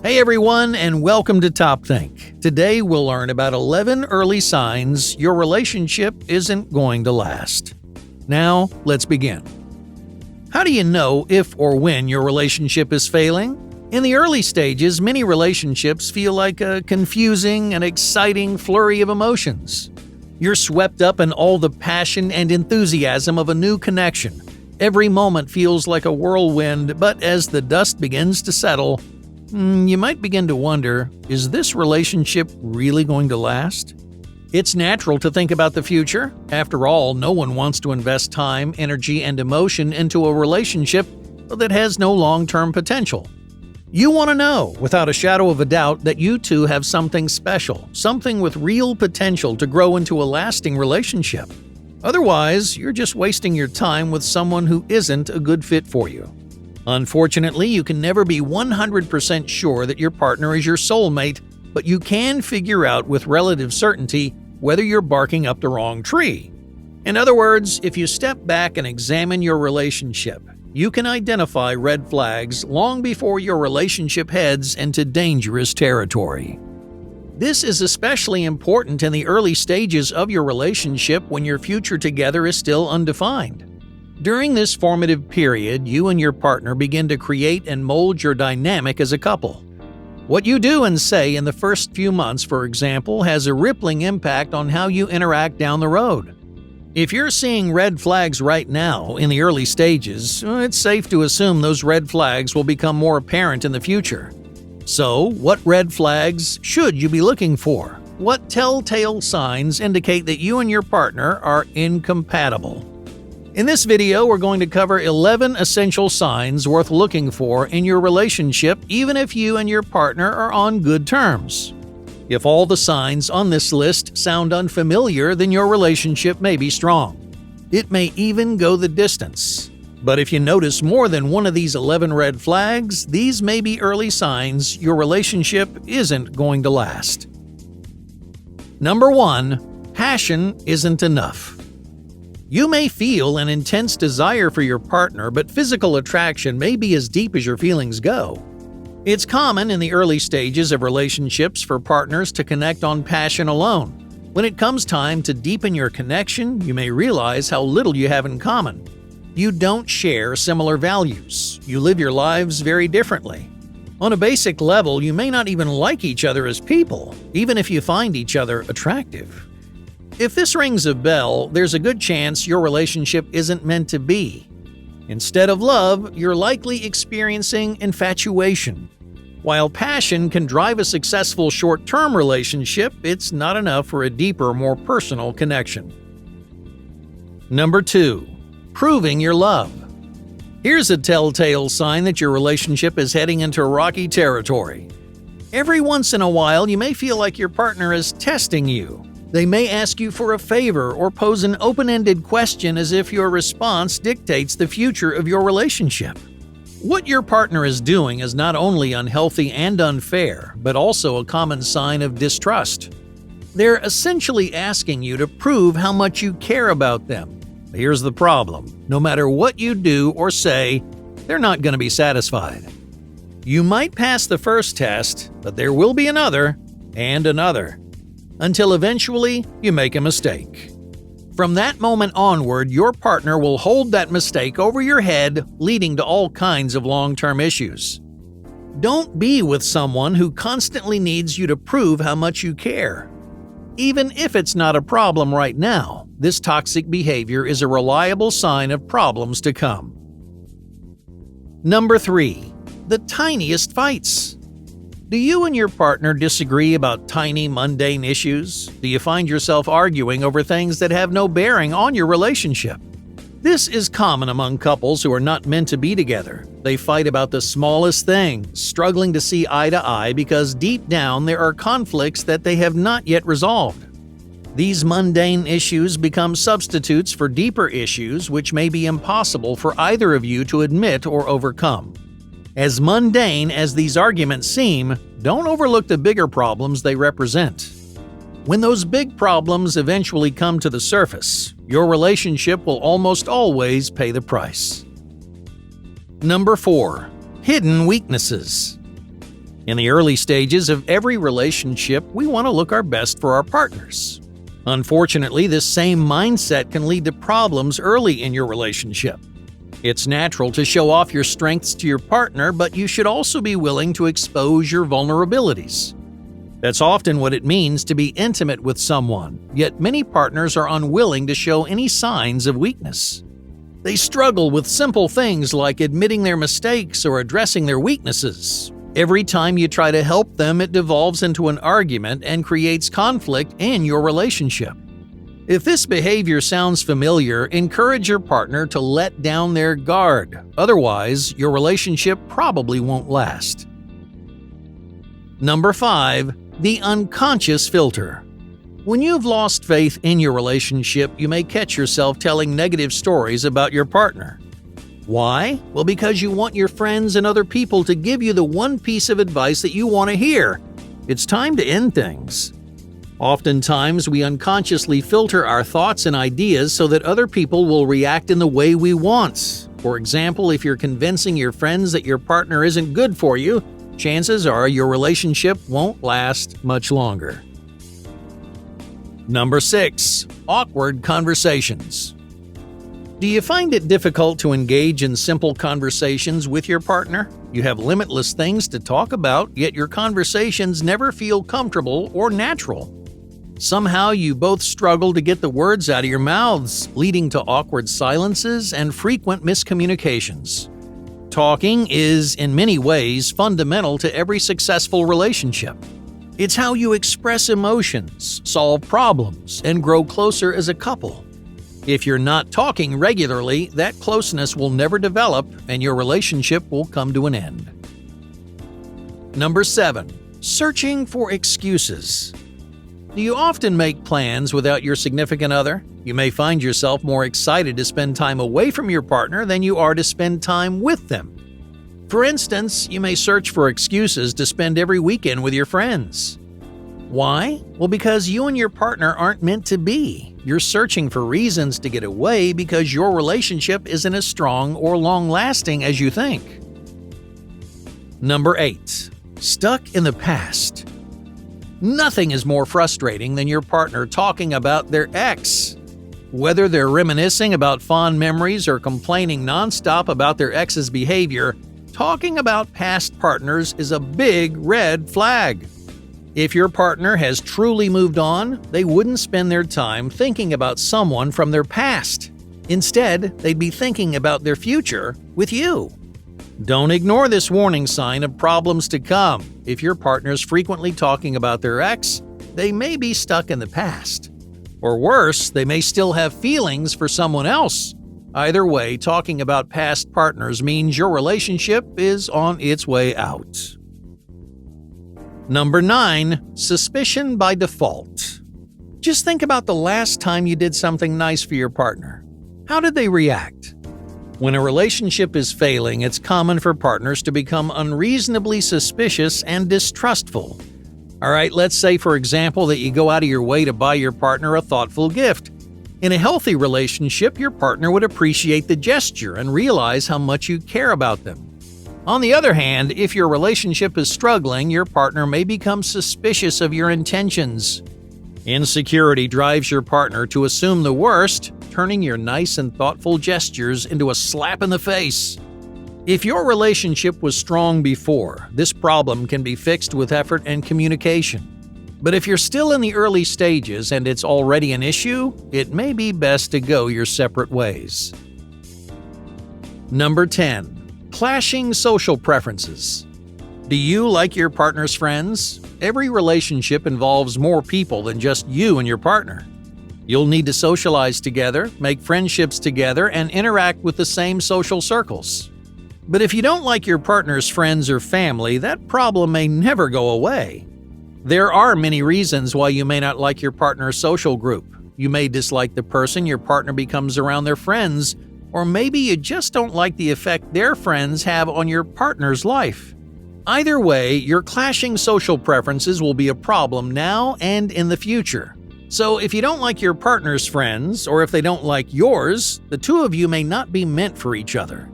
Hey everyone, and welcome to Top Think. Today we'll learn about 11 early signs your relationship isn't going to last. Now, let's begin. How do you know if or when your relationship is failing? In the early stages, many relationships feel like a confusing and exciting flurry of emotions. You're swept up in all the passion and enthusiasm of a new connection. Every moment feels like a whirlwind, but as the dust begins to settle, you might begin to wonder, is this relationship really going to last? It's natural to think about the future. After all, no one wants to invest time, energy, and emotion into a relationship that has no long-term potential. You want to know, without a shadow of a doubt, that you two have something special, something with real potential to grow into a lasting relationship. Otherwise, you're just wasting your time with someone who isn't a good fit for you. Unfortunately, you can never be 100% sure that your partner is your soulmate, but you can figure out with relative certainty whether you're barking up the wrong tree. In other words, if you step back and examine your relationship, you can identify red flags long before your relationship heads into dangerous territory. This is especially important in the early stages of your relationship when your future together is still undefined. During this formative period, you and your partner begin to create and mold your dynamic as a couple. What you do and say in the first few months, for example, has a rippling impact on how you interact down the road. If you're seeing red flags right now in the early stages, it's safe to assume those red flags will become more apparent in the future. So, what red flags should you be looking for? What telltale signs indicate that you and your partner are incompatible? In this video, we're going to cover 11 essential signs worth looking for in your relationship, even if you and your partner are on good terms. If all the signs on this list sound unfamiliar, then your relationship may be strong. It may even go the distance. But if you notice more than one of these 11 red flags, these may be early signs your relationship isn't going to last. Number 1. Passion isn't enough. You may feel an intense desire for your partner, but physical attraction may be as deep as your feelings go. It's common in the early stages of relationships for partners to connect on passion alone. When it comes time to deepen your connection, you may realize how little you have in common. You don't share similar values. You live your lives very differently. On a basic level, you may not even like each other as people, even if you find each other attractive. If this rings a bell, there's a good chance your relationship isn't meant to be. Instead of love, you're likely experiencing infatuation. While passion can drive a successful short-term relationship, it's not enough for a deeper, more personal connection. Number 2. Proving your love. Here's a telltale sign that your relationship is heading into rocky territory. Every once in a while, you may feel like your partner is testing you. They may ask you for a favor or pose an open-ended question as if your response dictates the future of your relationship. What your partner is doing is not only unhealthy and unfair, but also a common sign of distrust. They're essentially asking you to prove how much you care about them. Here's the problem: no matter what you do or say, they're not going to be satisfied. You might pass the first test, but there will be another and another, until eventually you make a mistake. From that moment onward, your partner will hold that mistake over your head, leading to all kinds of long-term issues. Don't be with someone who constantly needs you to prove how much you care. Even if it's not a problem right now, this toxic behavior is a reliable sign of problems to come. Number 3. The tiniest fights. Do you and your partner disagree about tiny, mundane issues? Do you find yourself arguing over things that have no bearing on your relationship? This is common among couples who are not meant to be together. They fight about the smallest things, struggling to see eye to eye because deep down there are conflicts that they have not yet resolved. These mundane issues become substitutes for deeper issues which may be impossible for either of you to admit or overcome. As mundane as these arguments seem, don't overlook the bigger problems they represent. When those big problems eventually come to the surface, your relationship will almost always pay the price. Number 4. Hidden weaknesses. In the early stages of every relationship, we want to look our best for our partners. Unfortunately, this same mindset can lead to problems early in your relationship. It's natural to show off your strengths to your partner, but you should also be willing to expose your vulnerabilities. That's often what it means to be intimate with someone, yet many partners are unwilling to show any signs of weakness. They struggle with simple things like admitting their mistakes or addressing their weaknesses. Every time you try to help them, it devolves into an argument and creates conflict in your relationship. If this behavior sounds familiar, encourage your partner to let down their guard. Otherwise, your relationship probably won't last. Number 5. The unconscious filter. When you've lost faith in your relationship, you may catch yourself telling negative stories about your partner. Why? Well, because you want your friends and other people to give you the one piece of advice that you want to hear. It's time to end things. Oftentimes, we unconsciously filter our thoughts and ideas so that other people will react in the way we want. For example, if you're convincing your friends that your partner isn't good for you, chances are your relationship won't last much longer. Number 6. Awkward conversations. Do you find it difficult to engage in simple conversations with your partner? You have limitless things to talk about, yet your conversations never feel comfortable or natural. Somehow you both struggle to get the words out of your mouths, leading to awkward silences and frequent miscommunications. Talking is, in many ways, fundamental to every successful relationship. It's how you express emotions, solve problems, and grow closer as a couple. If you're not talking regularly, that closeness will never develop and your relationship will come to an end. Number 7. Searching for excuses. Do you often make plans without your significant other? You may find yourself more excited to spend time away from your partner than you are to spend time with them. For instance, you may search for excuses to spend every weekend with your friends. Why? Well, because you and your partner aren't meant to be. You're searching for reasons to get away because your relationship isn't as strong or long-lasting as you think. Number 8. Stuck in the past. Nothing is more frustrating than your partner talking about their ex. Whether they're reminiscing about fond memories or complaining nonstop about their ex's behavior, talking about past partners is a big red flag. If your partner has truly moved on, they wouldn't spend their time thinking about someone from their past. Instead, they'd be thinking about their future with you. Don't ignore this warning sign of problems to come. If your partner's frequently talking about their ex, they may be stuck in the past. Or worse, they may still have feelings for someone else. Either way, talking about past partners means your relationship is on its way out. Number 9. Suspicion by default. Just think about the last time you did something nice for your partner. How did they react? When a relationship is failing, it's common for partners to become unreasonably suspicious and distrustful. Alright, let's say for example that you go out of your way to buy your partner a thoughtful gift. In a healthy relationship, your partner would appreciate the gesture and realize how much you care about them. On the other hand, if your relationship is struggling, your partner may become suspicious of your intentions. Insecurity drives your partner to assume the worst, turning your nice and thoughtful gestures into a slap in the face. If your relationship was strong before, this problem can be fixed with effort and communication. But if you're still in the early stages and it's already an issue, it may be best to go your separate ways. Number 10. Clashing social preferences. Do you like your partner's friends? Every relationship involves more people than just you and your partner. You'll need to socialize together, make friendships together, and interact with the same social circles. But if you don't like your partner's friends or family, that problem may never go away. There are many reasons why you may not like your partner's social group. You may dislike the person your partner becomes around their friends, or maybe you just don't like the effect their friends have on your partner's life. Either way, your clashing social preferences will be a problem now and in the future. So if you don't like your partner's friends, or if they don't like yours, the two of you may not be meant for each other.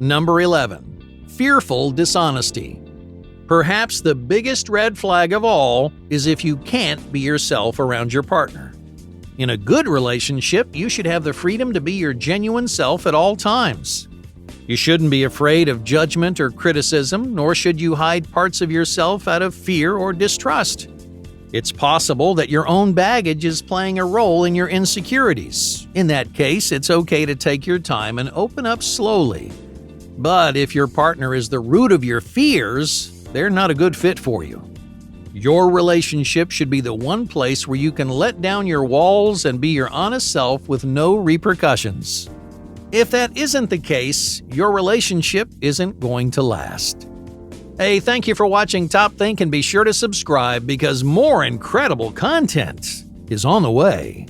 Number 11. Fearful dishonesty. Perhaps the biggest red flag of all is if you can't be yourself around your partner. In a good relationship, you should have the freedom to be your genuine self at all times. You shouldn't be afraid of judgment or criticism, nor should you hide parts of yourself out of fear or distrust. It's possible that your own baggage is playing a role in your insecurities. In that case, it's okay to take your time and open up slowly. But if your partner is the root of your fears, they're not a good fit for you. Your relationship should be the one place where you can let down your walls and be your honest self with no repercussions. If that isn't the case, your relationship isn't going to last. Hey, thank you for watching Top Think, and be sure to subscribe because more incredible content is on the way.